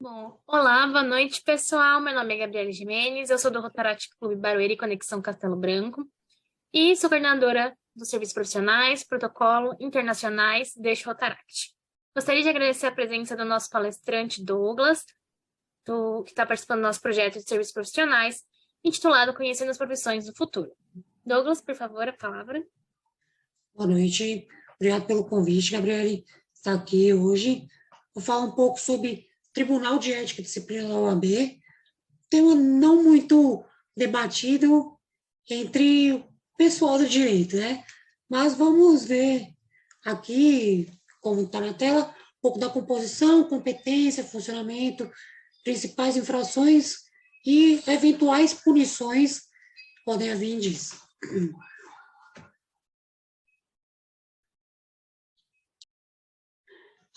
Bom, olá, boa noite, pessoal. Meu nome é Gabriele Gimenez, eu sou do Rotaract Clube Barueri Conexão Castelo Branco e sou coordenadora dos serviços profissionais, protocolo internacionais deste Rotaract. Gostaria de agradecer a presença do nosso palestrante Douglas, que está participando do nosso projeto de serviços profissionais, intitulado Conhecendo as Profissões do Futuro. Douglas, por favor, a palavra. Boa noite, obrigado pelo convite, Gabriele, estar aqui hoje. Vou falar um pouco sobre Tribunal de Ética e Disciplina da OAB, tema não muito debatido entre o pessoal do direito, né? Mas vamos ver aqui, como está na tela, um pouco da composição, competência, funcionamento, principais infrações e eventuais punições que podem vir disso.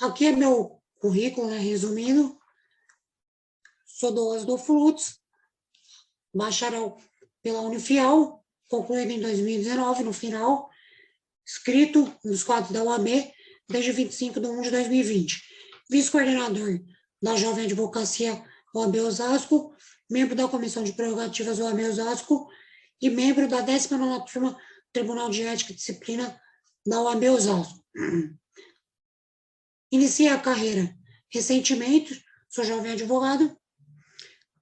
Aqui é meu currículo, né, resumindo. Sou do Oswaldo Frutos, bacharel pela Unifial, concluído em 2019, no final, inscrito nos quadros da UAB desde 25 de 1 de 2020. Vice-coordenador da Jovem Advocacia OAB Osasco, membro da Comissão de Prerrogativas OAB Osasco e membro da 19ª turma Tribunal de Ética e Disciplina da OAB Osasco. Iniciei a carreira recentemente, sou jovem advogado,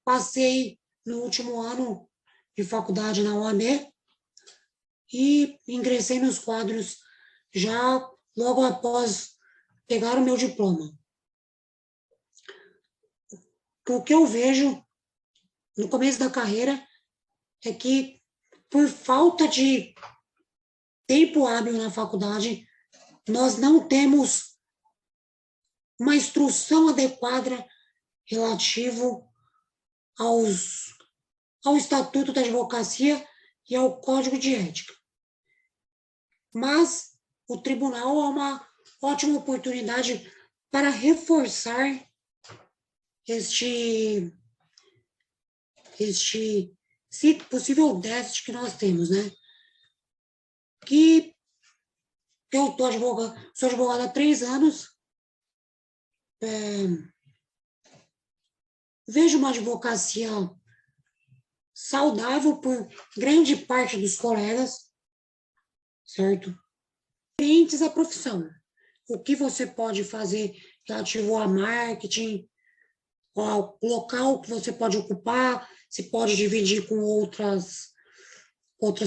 passei no último ano de faculdade na UAB e ingressei nos quadros já logo após pegar o meu diploma. O que eu vejo no começo da carreira é que, por falta de tempo hábil na faculdade, nós não temos uma instrução adequada relativo ao Estatuto da Advocacia e ao Código de Ética. Mas o tribunal é uma ótima oportunidade para reforçar este possível déficit que nós temos, né? Que eu sou advogada há 3 anos, vejo uma advocacia saudável por grande parte dos colegas, certo? Diferentes a profissão. O que você pode fazer relativo a marketing, ao local que você pode ocupar, se pode dividir com outras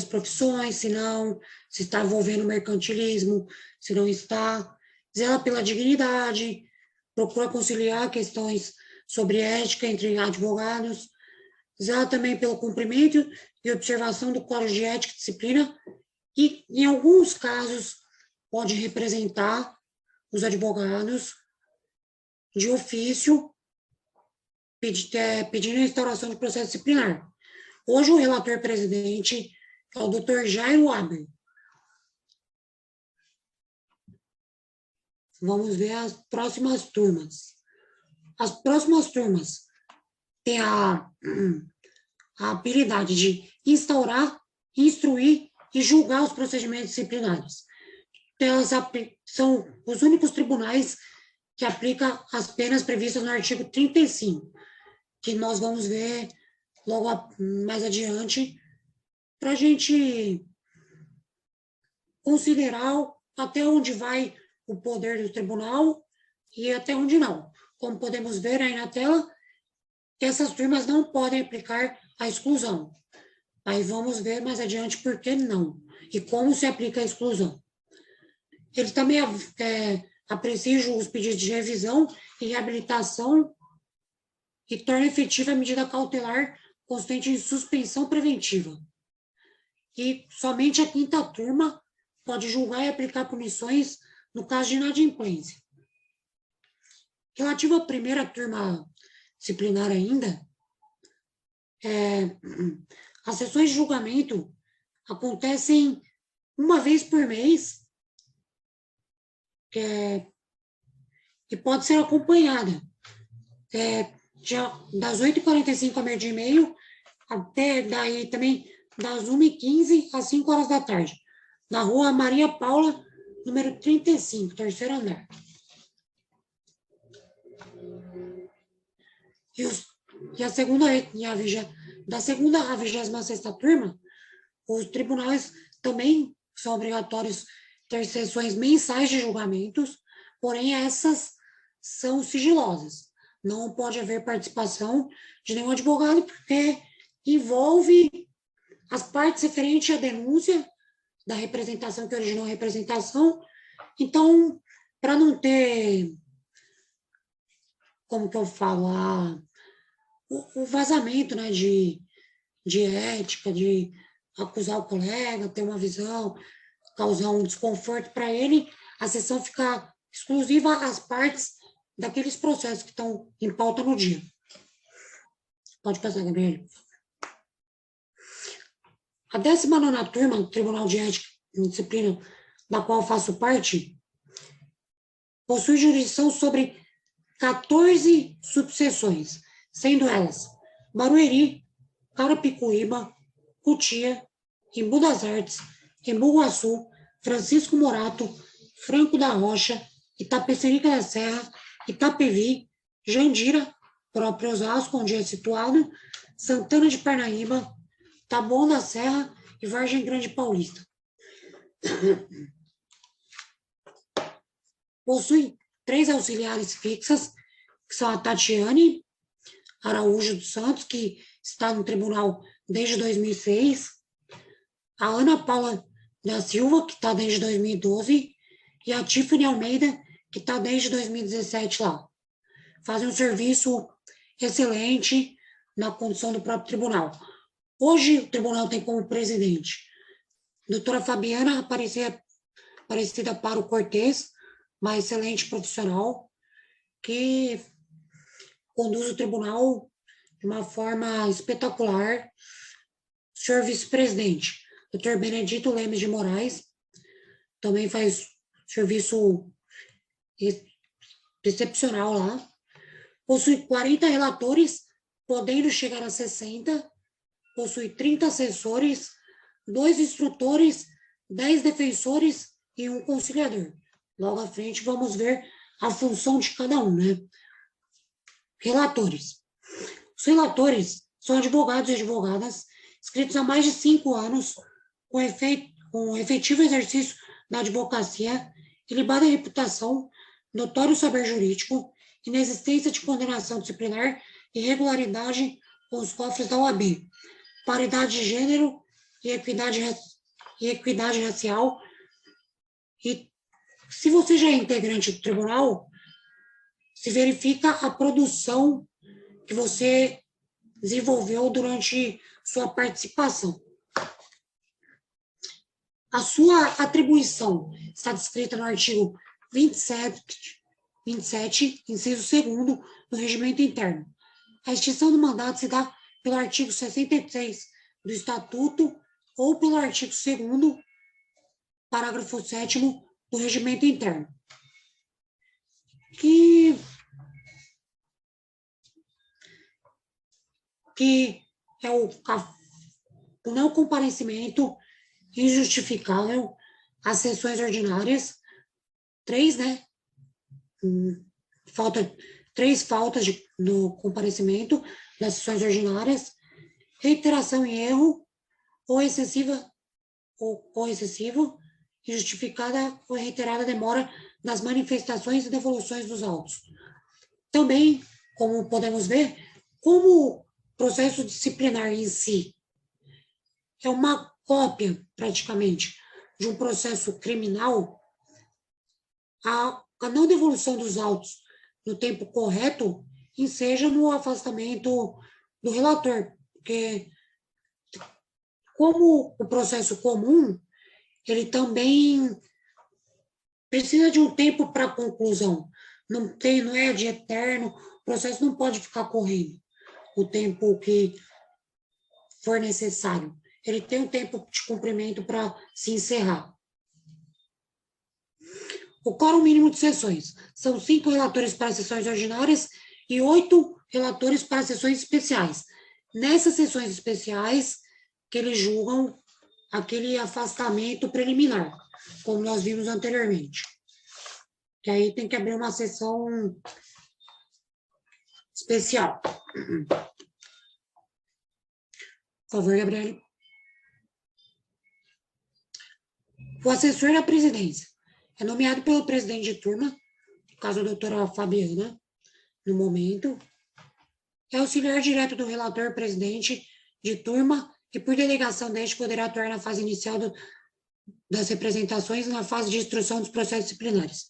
profissões, se não, se está envolvendo mercantilismo, se não está, zela pela dignidade, procura conciliar questões sobre ética entre advogados, zela também pelo cumprimento e observação do Código de Ética e Disciplina, e, em alguns casos, pode representar os advogados de ofício, pedindo a instauração de processo disciplinar. Hoje, o relator presidente é o Dr. Jairo Aber. Vamos ver as próximas turmas. As próximas turmas têm a habilidade de instaurar, instruir e julgar os procedimentos disciplinares. Elas são os únicos tribunais que aplicam as penas previstas no artigo 35, que nós vamos ver logo mais adiante, para a gente considerar até onde vai o poder do tribunal e até onde não. Como podemos ver aí na tela, essas turmas não podem aplicar a exclusão. Aí vamos ver mais adiante por que não e como se aplica a exclusão. Eles também apreciam os pedidos de revisão e reabilitação e torna efetiva a medida cautelar consistente em suspensão preventiva. E somente a 5ª turma pode julgar e aplicar punições no caso de inadimplência. Relativo à 1ª turma disciplinar ainda, as sessões de julgamento acontecem uma vez por mês, e pode ser acompanhada já das 8h45 ao meio-dia e meio, até daí também das 1h15 às 5 horas da tarde, na rua Maria Paula, número 35, terceiro andar. E, os, e a segunda, e a vigé, da segunda à 26ª turma, os tribunais também são obrigatórios ter sessões mensais de julgamentos, porém essas são sigilosas. Não pode haver participação de nenhum advogado, porque envolve as partes referentes à denúncia da representação que originou a representação. Então, para não ter, como que eu falo, o vazamento, né, de ética, de acusar o colega, ter uma visão, causar um desconforto para ele, a sessão fica exclusiva às partes daqueles processos que estão em pauta no dia. Pode passar, Gabriel. A 19ª turma do Tribunal de Ética e Disciplina, da qual faço parte, possui jurisdição sobre 14 subseções, sendo elas Barueri, Carapicuíba, Cotia, Embu das Artes, Embu Guaçu, Francisco Morato, Franco da Rocha, Itapecerica da Serra, Itapevi, Jandira, próprio Osasco, onde é situado, Santana de Parnaíba, Taboão da Serra e Vargem Grande Paulista. Possui 3 auxiliares fixas, que são a Tatiane Araújo dos Santos, que está no tribunal desde 2006, a Ana Paula da Silva, que está desde 2012, e a Tiffany Almeida, que está desde 2017 lá. Fazem um serviço excelente na condução do próprio tribunal. Hoje, o tribunal tem como presidente a doutora Fabiana Aparecida Paro Cortez, uma excelente profissional, que conduz o tribunal de uma forma espetacular. O senhor vice-presidente, doutor Benedito Lemes de Moraes, também faz serviço excepcional lá. Possui 40 relatores, podendo chegar a 60. Possui 30 assessores, 2 instrutores, 10 defensores e 1 conciliador. Logo à frente, vamos ver a função de cada um, né? Relatores. Os relatores são advogados e advogadas inscritos há mais de 5 anos, com efetivo exercício da advocacia, ilibada reputação, notório saber jurídico, inexistência de condenação disciplinar e regularidade com os cofres da OAB, paridade de gênero e equidade racial. E se você já é integrante do tribunal, se verifica a produção que você desenvolveu durante sua participação. A sua atribuição está descrita no artigo 27, inciso 2º do Regimento Interno. A extinção do mandato se dá pelo artigo 63 do Estatuto ou pelo artigo 2º, parágrafo 7º do Regimento Interno. Que é o não comparecimento injustificável às sessões ordinárias, 3, né? Três faltas do comparecimento das sessões ordinárias, reiteração em erro, ou excessivo, injustificada ou reiterada demora nas manifestações e devoluções dos autos. Também, como podemos ver, como o processo disciplinar em si é uma cópia, praticamente, de um processo criminal, a não devolução dos autos no tempo correto enseja no afastamento do relator, porque como o processo comum, ele também precisa de um tempo para conclusão. Não é de eterno, o processo não pode ficar correndo o tempo que for necessário. Ele tem um tempo de cumprimento para se encerrar. O quórum mínimo de sessões. São 5 relatores para sessões ordinárias e 8 relatores para sessões especiais. Nessas sessões especiais, que eles julgam aquele afastamento preliminar, como nós vimos anteriormente. Que aí tem que abrir uma sessão especial. Por favor, Gabriele. O assessor da presidência é nomeado pelo presidente de turma, no caso a doutora Fabiana, no momento. É auxiliar direto do relator presidente de turma e, por delegação deste, poderá atuar na fase inicial das representações e na fase de instrução dos processos disciplinares.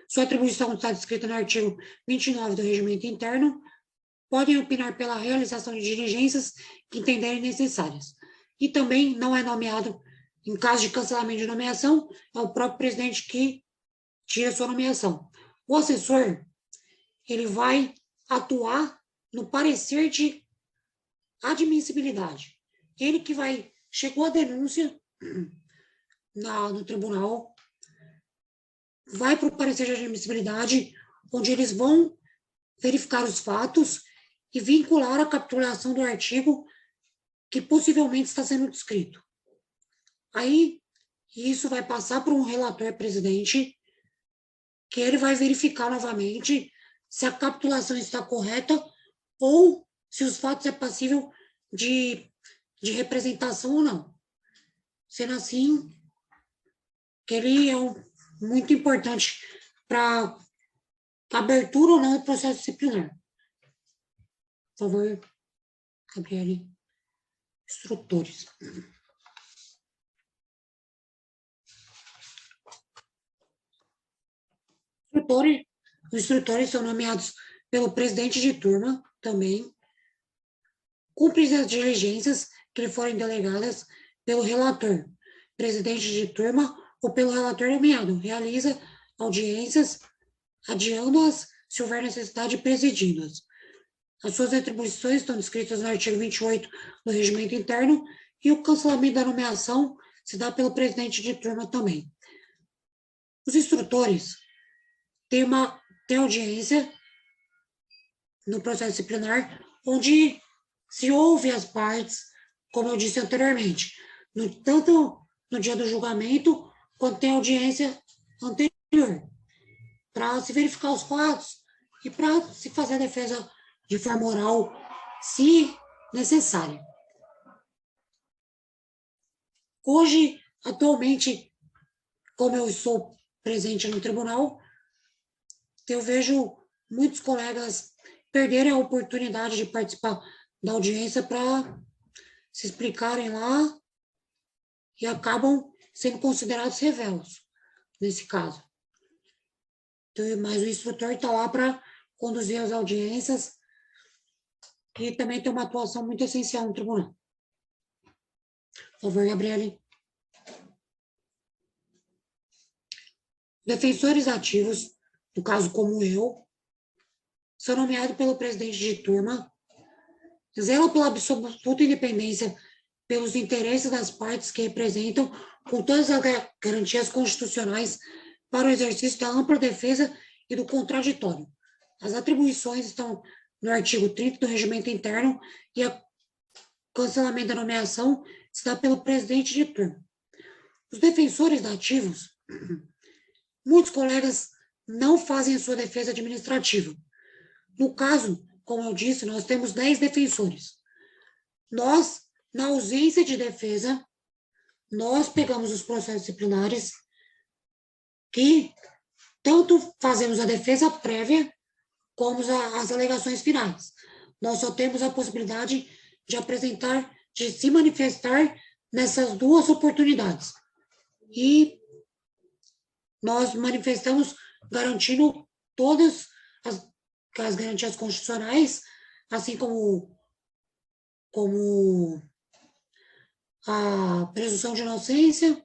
Sua atribuição está descrita no artigo 29 do Regimento Interno. Podem opinar pela realização de diligências que entenderem necessárias. E também não é nomeado, em caso de cancelamento de nomeação, é o próprio presidente que tira sua nomeação. O assessor, ele vai atuar no parecer de admissibilidade. Ele que vai, chegou a denúncia no tribunal, vai para o parecer de admissibilidade, onde eles vão verificar os fatos e vincular a capitulação do artigo que possivelmente está sendo descrito. Aí, isso vai passar para um relator presidente, que ele vai verificar novamente se a capitulação está correta ou se os fatos é passível de representação ou não. Sendo assim, que ele é muito importante para abertura ou não do processo disciplinar. Por favor, Gabriele. Instrutores. Os instrutores são nomeados pelo presidente de turma também, cumprem as diligências que lhe forem delegadas pelo relator, presidente de turma ou pelo relator nomeado, realiza audiências, adiando-as se houver necessidade, presidindo-as. As suas atribuições estão descritas no artigo 28 do Regimento Interno e o cancelamento da nomeação se dá pelo presidente de turma também. Os instrutores têm audiência no processo disciplinar, onde se ouve as partes, como eu disse anteriormente, tanto no dia do julgamento, quanto tem audiência anterior, para se verificar os fatos e para se fazer a defesa de forma oral, se necessária. Hoje, atualmente, como eu estou presente no tribunal, eu vejo muitos colegas perderem a oportunidade de participar da audiência para se explicarem lá e acabam sendo considerados revelos, nesse caso. Então, mas o instrutor está lá para conduzir as audiências e também tem uma atuação muito essencial no tribunal. Por favor, Gabriele. Defensores ativos, no caso como eu, são nomeados pelo presidente de turma, zelam pela absoluta independência pelos interesses das partes que representam, com todas as garantias constitucionais para o exercício da ampla defesa e do contraditório. As atribuições estão no artigo 30 do Regimento Interno e o cancelamento da nomeação se dá pelo presidente de turma. Os defensores ativos, muitos colegas não fazem a sua defesa administrativa. No caso, como eu disse, nós temos 10 defensores. Nós, na ausência de defesa, nós pegamos os processos disciplinares que tanto fazemos a defesa prévia como as alegações finais. Nós só temos a possibilidade de apresentar, de se manifestar nessas duas oportunidades. E nós manifestamos garantindo todas as garantias constitucionais, assim como a presunção de inocência,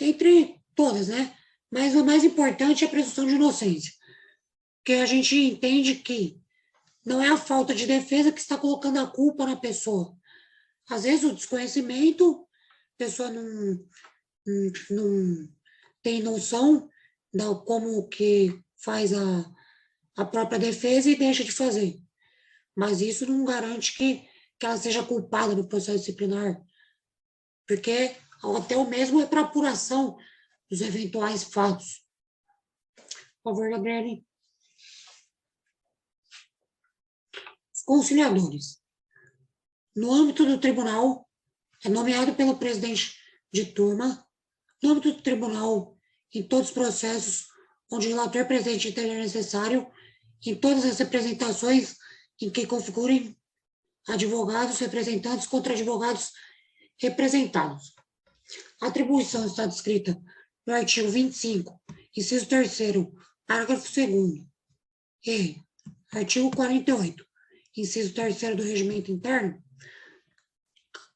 entre todas, né? Mas o mais importante é a presunção de inocência, porque a gente entende que não é a falta de defesa que está colocando a culpa na pessoa. Às vezes o desconhecimento, a pessoa não tem noção de como que faz a própria defesa e deixa de fazer. Mas isso não garante que ela seja culpada no processo disciplinar, porque até o mesmo é para apuração dos eventuais fatos. Por favor, Gabriele. Os conciliadores. No âmbito do tribunal, é nomeado pelo presidente de turma. No âmbito do tribunal, em todos os processos onde o relator presente entender necessário, em todas as representações em que configurem advogados, representantes contra advogados representados. A atribuição está descrita no artigo 25, inciso 3º, parágrafo 2º, e artigo 48, inciso 3º do regimento interno.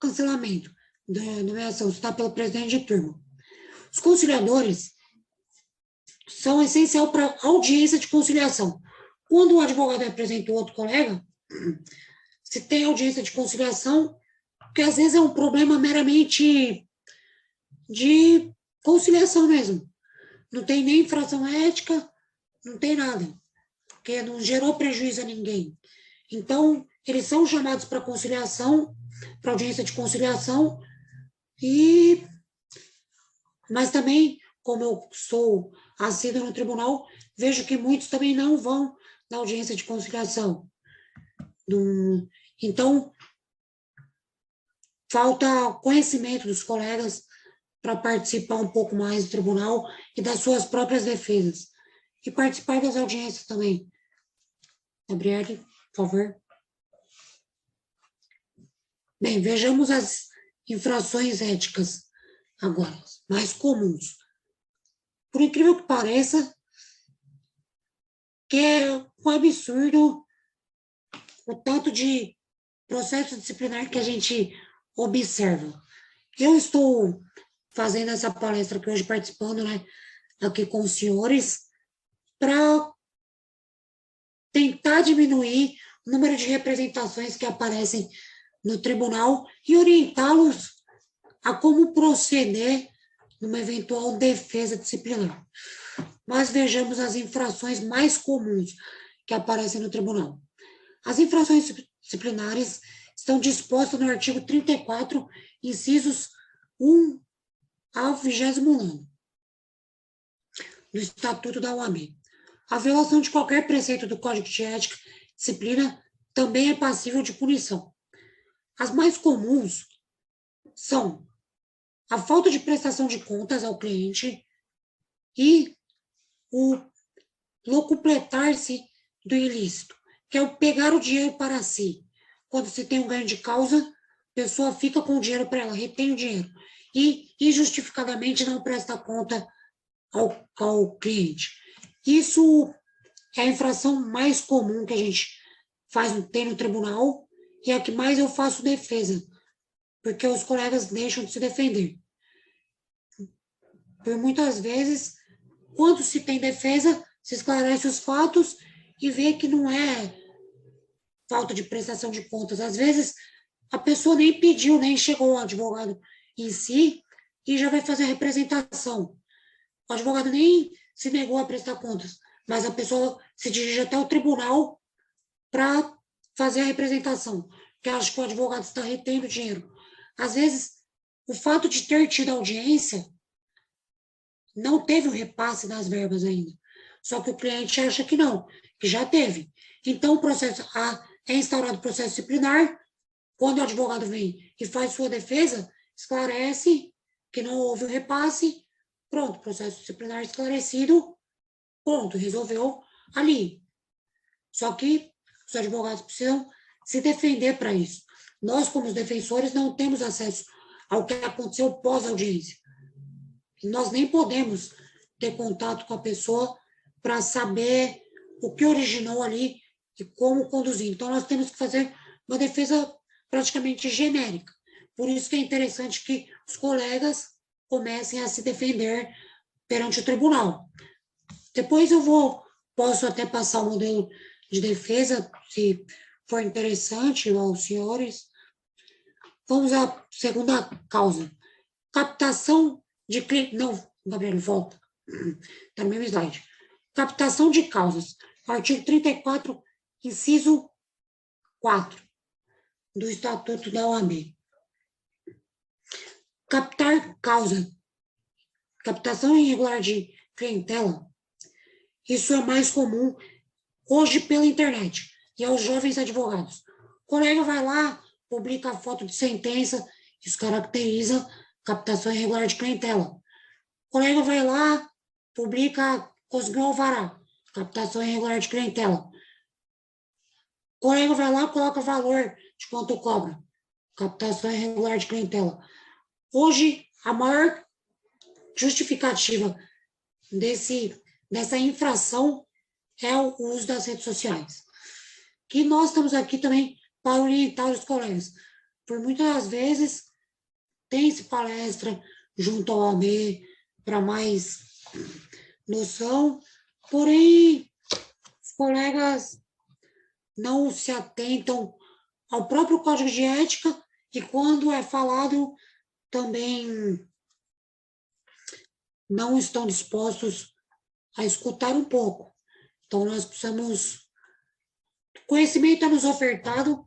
Cancelamento da nomeação está pelo presidente de turma. Os conciliadores são essenciais para a audiência de conciliação. Quando o advogado apresenta o outro colega, se tem audiência de conciliação, porque às vezes é um problema meramente de conciliação mesmo. Não tem nem infração ética, não tem nada, porque não gerou prejuízo a ninguém. Então, eles são chamados para conciliação, para audiência de conciliação, mas também, como eu sou assíduo no tribunal, vejo que muitos também não vão na audiência de conciliação. Então, falta conhecimento dos colegas para participar um pouco mais do tribunal e das suas próprias defesas. E participar das audiências também. Gabriele, por favor. Bem, vejamos as infrações éticas agora, mais comuns. Por incrível que pareça, que é um absurdo o tanto de processo disciplinar que a gente observa. Eu estou fazendo essa palestra aqui hoje, participando, né, aqui com os senhores, para tentar diminuir o número de representações que aparecem no tribunal e orientá-los a como proceder numa eventual defesa disciplinar. Mas vejamos as infrações mais comuns que aparecem no tribunal. As infrações disciplinares estão dispostas no artigo 34, incisos 1 ao 29 do Estatuto da OAB. A violação de qualquer preceito do Código de Ética e Disciplina também é passível de punição. As mais comuns são a falta de prestação de contas ao cliente e o locupletar-se do ilícito, que é o pegar o dinheiro para si. Quando se tem um ganho de causa, a pessoa fica com o dinheiro para ela, retém o dinheiro e injustificadamente não presta conta ao cliente. Isso é a infração mais comum que a gente tem no tribunal e é a que mais eu faço defesa, porque os colegas deixam de se defender. Por muitas vezes, quando se tem defesa, se esclarece os fatos e vê que não é falta de prestação de contas. Às vezes, a pessoa nem pediu, nem chegou ao advogado em si e já vai fazer a representação. O advogado nem se negou a prestar contas, mas a pessoa se dirige até o tribunal para fazer a representação, porque acha que o advogado está retendo dinheiro. Às vezes, o fato de ter tido audiência não teve o repasse das verbas ainda, só que o cliente acha que não, que já teve. Então, o processo é instaurado o processo disciplinar, quando o advogado vem e faz sua defesa, esclarece que não houve o repasse, pronto, processo disciplinar esclarecido, ponto, resolveu ali. Só que os advogados precisam se defender para isso. Nós, como os defensores, não temos acesso ao que aconteceu pós-audiência. Nós nem podemos ter contato com a pessoa para saber o que originou ali e como conduzir. Então, nós temos que fazer uma defesa praticamente genérica. Por isso que é interessante que os colegas comecem a se defender perante o tribunal. Depois posso até passar o modelo de defesa, se for interessante aos senhores. Vamos à segunda causa. Captação de clientes. Não, Gabriel, volta. Está no mesmo slide. Captação de causas. Artigo 34, inciso 4 do Estatuto da OAB. Captar causa. Captação irregular de clientela Isso é mais comum hoje pela internet, e aos jovens advogados. O colega vai lá, publica a foto de sentença, isso caracteriza captação irregular de clientela. O colega vai lá, publica, conseguiu alvará, captação irregular de clientela. O colega vai lá, coloca valor de quanto cobra, captação irregular de clientela. Hoje, a maior justificativa dessa infração é o uso das redes sociais. Que nós estamos aqui também para orientar os colegas. Por muitas vezes, tem-se palestra junto ao OAB para mais noção, porém, os colegas não se atentam ao próprio código de ética e quando é falado também não estão dispostos a escutar um pouco. Então, nós precisamos... Conhecimento é nos ofertado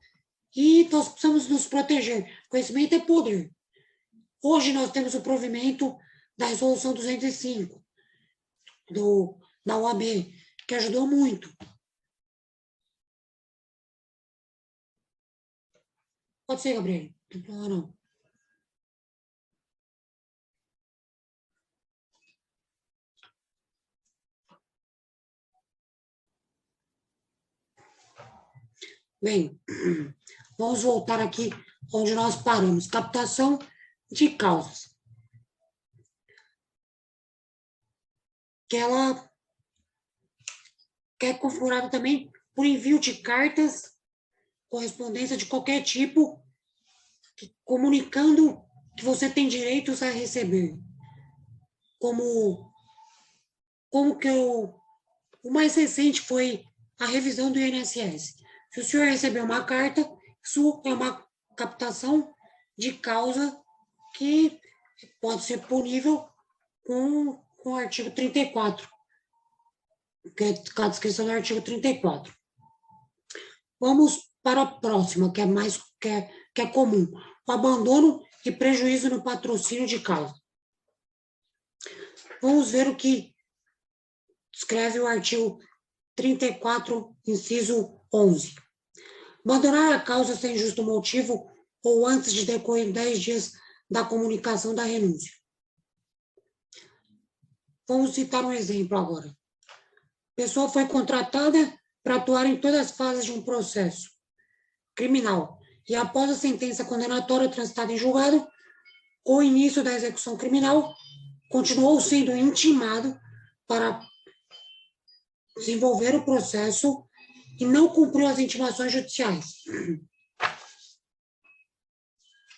e nós precisamos nos proteger. Conhecimento é poder. Hoje nós temos o provimento da Resolução 205 da OAB, que ajudou muito. Pode ser, Gabriel. Não tem problema, não. Bem, vamos voltar aqui onde nós paramos. Captação de causas. Que ela é configurada também por envio de cartas, correspondência de qualquer tipo, comunicando que você tem direitos a receber. Como que o mais recente foi a revisão do INSS. Se o senhor recebeu uma carta, isso é uma captação de causa que pode ser punível com o artigo 34, que é a descrição do artigo 34. Vamos para a próxima, que é mais que é comum. O abandono e prejuízo no patrocínio de causa. Vamos ver o que escreve o artigo 34, inciso 11. Abandonar a causa sem justo motivo ou antes de decorrer 10 dias da comunicação da renúncia. Vamos citar um exemplo agora. A pessoa foi contratada para atuar em todas as fases de um processo criminal e após a sentença condenatória transitada em julgado, com o início da execução criminal, continuou sendo intimado para desenvolver o processo e não cumpriu as intimações judiciais.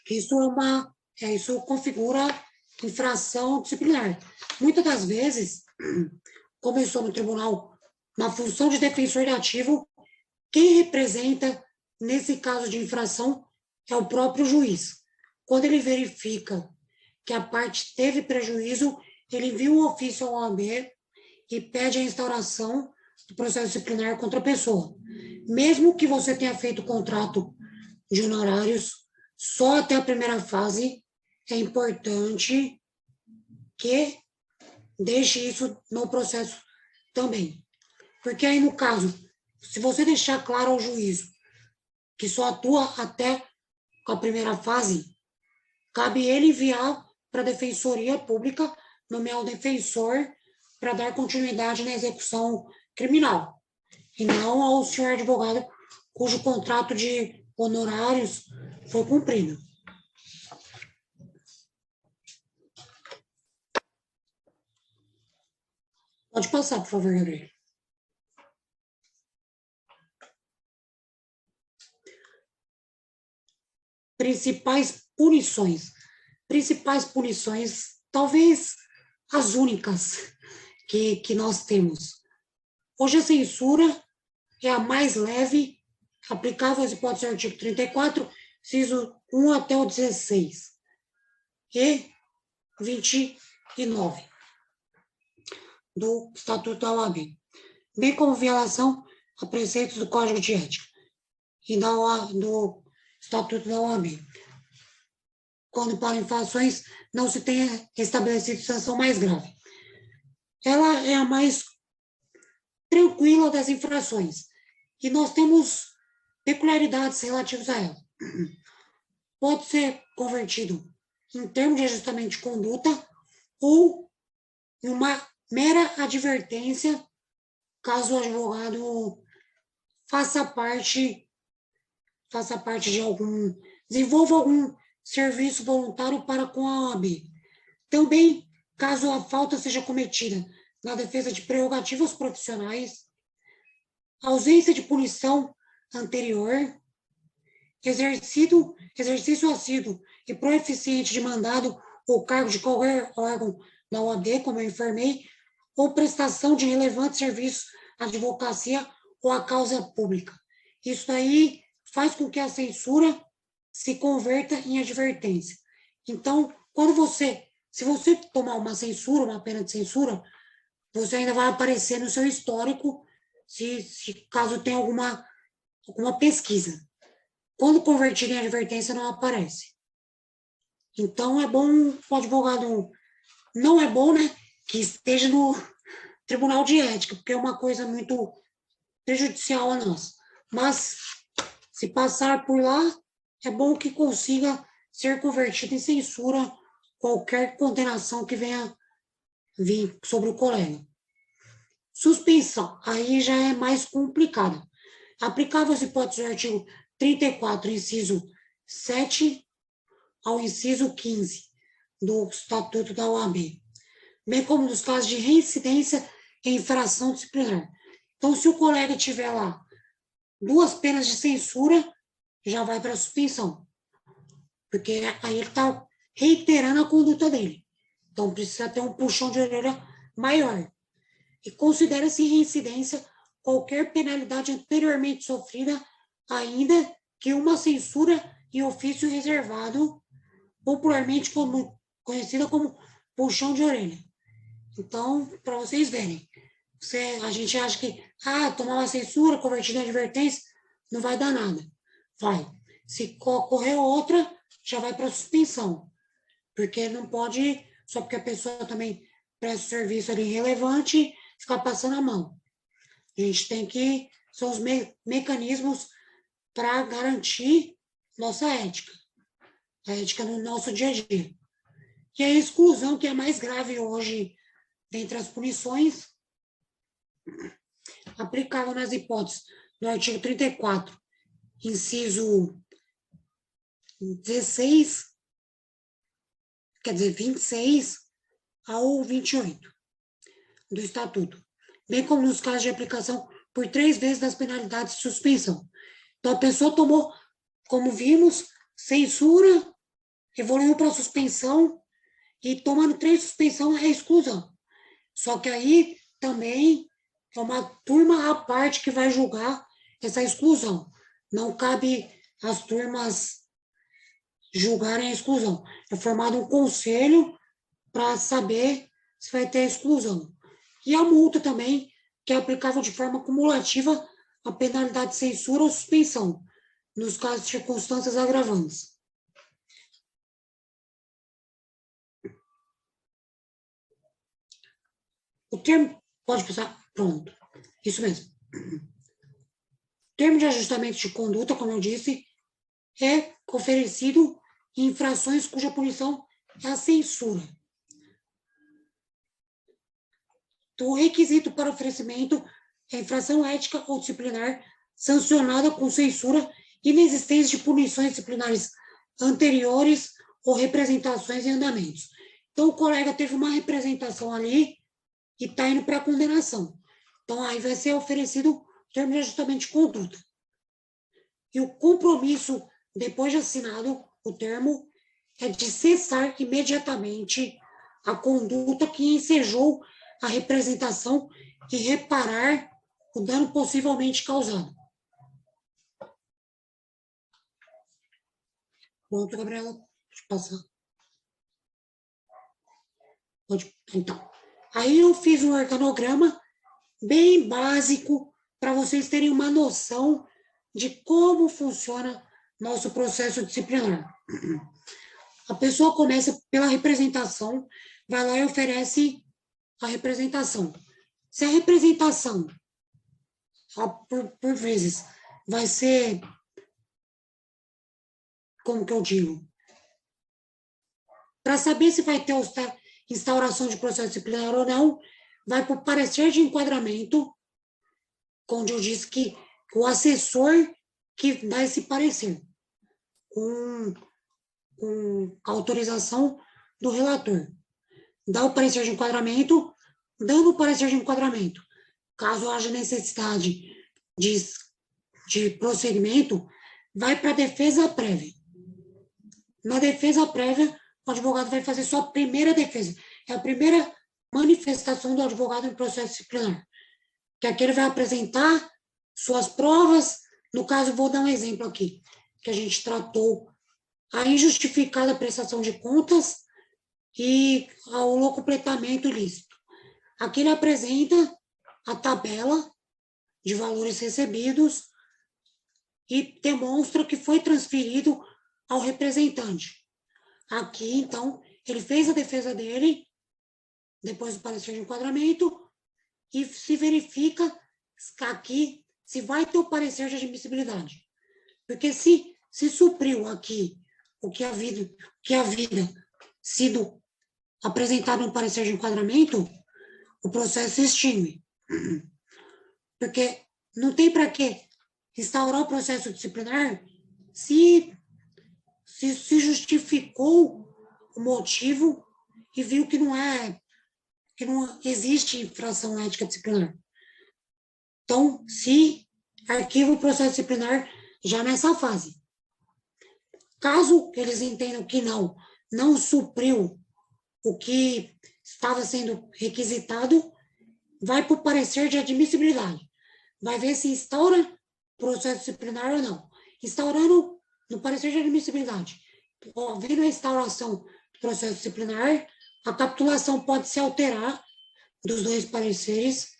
Isso configura infração disciplinar. Muitas das vezes, começou no tribunal, na função de defensor ativo, quem representa, nesse caso de infração, é o próprio juiz. Quando ele verifica que a parte teve prejuízo, ele envia um ofício ao OAB e pede a instauração do processo disciplinar contra a pessoa. Mesmo que você tenha feito o contrato de honorários só até a primeira fase, é importante que deixe isso no processo também. Porque aí, no caso, se você deixar claro ao juízo que só atua até a primeira fase, cabe ele enviar para a Defensoria Pública, nomear o defensor para dar continuidade na execução criminal, e não ao senhor advogado cujo contrato de honorários foi cumprido. Pode passar, por favor, Gabriel. Principais punições. Principais punições, talvez as únicas que nós temos. Hoje a censura é a mais leve, aplicável às hipóteses do artigo 34, inciso 1 até o 16, e 29 do Estatuto da OAB, bem como violação a preceitos do Código de Ética e do Estatuto da OAB, quando para infrações não se tenha estabelecido sanção mais grave. Ela é a mais tranquila das infrações. E nós temos peculiaridades relativas a ela. Pode ser convertido em termo de ajustamento de conduta ou em uma mera advertência, caso o advogado faça parte de desenvolva algum serviço voluntário para com a OAB. Também, caso a falta seja cometida na defesa de prerrogativas profissionais, ausência de punição anterior, exercício assíduo e proeficiente de mandado ou cargo de qualquer órgão da OAB, como eu informei, ou prestação de relevante serviço à advocacia ou à causa pública. Isso aí faz com que a censura se converta em advertência. Então, se você tomar uma censura, uma pena de censura, você ainda vai aparecer no seu histórico, caso tenha alguma pesquisa. Quando convertido em advertência, não aparece. Então, é bom o advogado, não é bom, né, que esteja no Tribunal de Ética, porque é uma coisa muito prejudicial a nós. Mas, se passar por lá, é bom que consiga ser convertido em censura qualquer condenação que venha vir sobre o colega. Suspensão, aí já é mais complicado. Aplicável as hipóteses do artigo 34, inciso 7 ao inciso 15 do Estatuto da OAB, bem como nos casos de reincidência em infração disciplinar. Então, se o colega tiver lá 2 penas de censura, já vai para a suspensão, porque aí ele está reiterando a conduta dele. Então, precisa ter um puxão de orelha maior. E considera-se reincidência qualquer penalidade anteriormente sofrida, ainda que uma censura em ofício reservado, popularmente conhecida como puxão de orelha. Então, para vocês verem, a gente acha que tomar uma censura, convertida em advertência, não vai dar nada. Vai. Se ocorrer outra, já vai para suspensão. Porque não pode, só porque a pessoa também presta serviço ali irrelevante, ficar passando a mão. A gente tem que, são os mecanismos para garantir nossa ética, a ética no nosso dia a dia. E a exclusão, que é mais grave hoje dentre as punições, aplicável nas hipóteses do artigo 34, inciso 16, quer dizer, 26 ao 28 do Estatuto, bem como nos casos de aplicação por 3 vezes das penalidades de suspensão. Então, a pessoa tomou, como vimos, censura, evoluiu para suspensão, e tomando 3 suspensão é exclusão. Só que aí também é uma turma à parte que vai julgar essa exclusão. Não cabe às turmas julgarem a exclusão. É formado um conselho para saber se vai ter exclusão. E a multa também, que é aplicável de forma cumulativa a penalidade de censura ou suspensão, nos casos de circunstâncias agravantes. O termo, pode passar, pronto, isso mesmo. O termo de ajustamento de conduta, como eu disse, é oferecido em infrações cuja punição é a censura. O requisito para oferecimento é infração ética ou disciplinar sancionada com censura, inexistência de punições disciplinares anteriores ou representações em andamentos. Então, o colega teve uma representação ali e está indo para a condenação. Então, aí vai ser oferecido o termo de ajustamento de conduta. E o compromisso, depois de assinado o termo, é de cessar imediatamente a conduta que ensejou a representação e reparar o dano possivelmente causado. Pronto, Gabriela, pode passar. Então, aí eu fiz um organograma bem básico para vocês terem uma noção de como funciona nosso processo disciplinar. A pessoa começa pela representação, vai lá e oferece a representação. Se a representação por vezes, vai ser, como que eu digo? Para saber se vai ter instauração de processo disciplinar ou não, vai para o parecer de enquadramento, onde eu disse que o assessor que dá esse parecer, com a autorização do relator. Dá o parecer de enquadramento, dando o parecer de enquadramento. Caso haja necessidade de prosseguimento, vai para a defesa prévia. Na defesa prévia, o advogado vai fazer sua primeira defesa. É a primeira manifestação do advogado em processo disciplinar. Que aqui ele vai apresentar suas provas. No caso, vou dar um exemplo aqui, que a gente tratou a injustificada prestação de contas e o locupletamento ilícito. Aqui ele apresenta a tabela de valores recebidos e demonstra que foi transferido ao representante. Aqui, então, ele fez a defesa dele, depois do parecer de enquadramento, e se verifica aqui se vai ter o parecer de admissibilidade. Porque se supriu aqui o que havia sido apresentado no parecer de enquadramento, o processo se extingue. Porque não tem para que instaurar o processo disciplinar se justificou o motivo e viu que não existe infração ética disciplinar. Então, se arquiva o processo disciplinar já nessa fase. Caso eles entendam que não supriu o que estava sendo requisitado, vai para o parecer de admissibilidade. Vai ver se instaura processo disciplinar ou não. Instaurando no parecer de admissibilidade, havendo a instauração do processo disciplinar, a capitulação pode se alterar dos dois pareceres.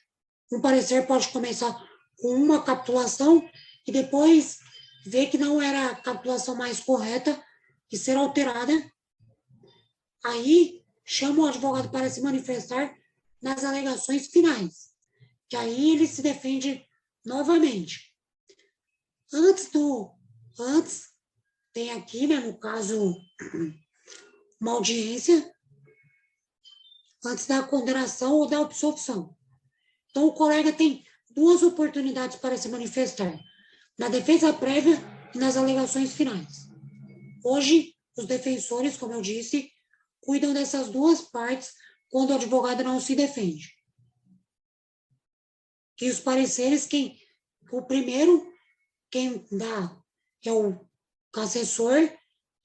Um parecer pode começar com uma capitulação e depois ver que não era a capitulação mais correta e ser alterada. Aí, chama o advogado para se manifestar nas alegações finais, que aí ele se defende novamente. Antes, tem aqui, né, no caso, uma audiência, antes da condenação ou da absolvição. Então, o colega tem duas oportunidades para se manifestar, na defesa prévia e nas alegações finais. Hoje, os defensores, como eu disse, cuidam dessas duas partes quando o advogado não se defende. E os pareceres, o primeiro, quem dá é o assessor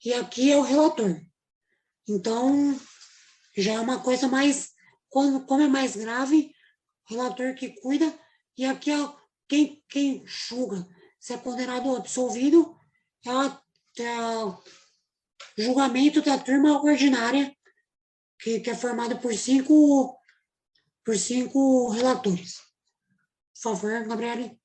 e aqui é o relator. Então, já é uma coisa mais, como é mais grave, o relator que cuida, e aqui é quem julga se é condenado ou absolvido é o julgamento da turma ordinária, que é formado por cinco relatores. Por favor, Gabriele.